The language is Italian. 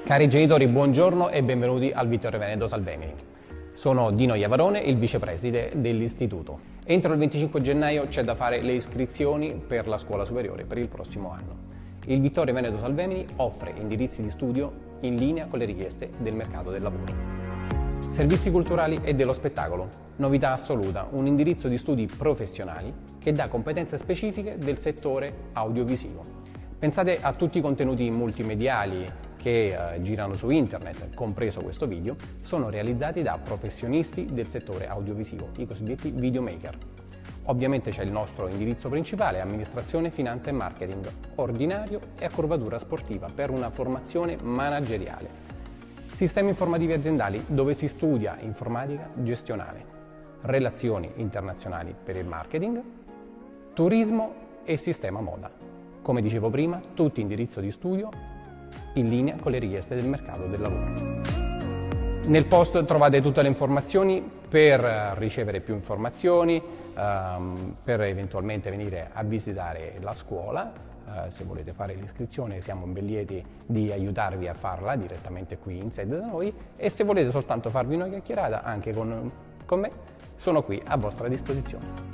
Cari genitori, buongiorno e benvenuti al Vittorio Veneto Salvemini. Sono Dino Iavarone, il vicepreside dell'istituto. Entro il 25 gennaio c'è da fare le iscrizioni per la scuola superiore per il prossimo anno. Il Vittorio Veneto Salvemini offre indirizzi di studio in linea con le richieste del mercato del lavoro. Servizi culturali e dello spettacolo. Novità assoluta, un indirizzo di studi professionali che dà competenze specifiche del settore audiovisivo. Pensate a tutti i contenuti multimediali che girano su internet, compreso questo video, sono realizzati da professionisti del settore audiovisivo, i cosiddetti videomaker. Ovviamente c'è il nostro indirizzo principale, amministrazione, finanza e marketing, ordinario e a curvatura sportiva per una formazione manageriale. Sistemi informativi aziendali dove si studia informatica gestionale, relazioni internazionali per il marketing, turismo e sistema moda. Come dicevo prima, tutti indirizzo di studio in linea con le richieste del mercato del lavoro. Nel post trovate tutte le informazioni per ricevere più informazioni, per eventualmente venire a visitare la scuola. Se volete fare l'iscrizione siamo ben lieti di aiutarvi a farla direttamente qui in sede da noi, e se volete soltanto farvi una chiacchierata anche con me, sono qui a vostra disposizione.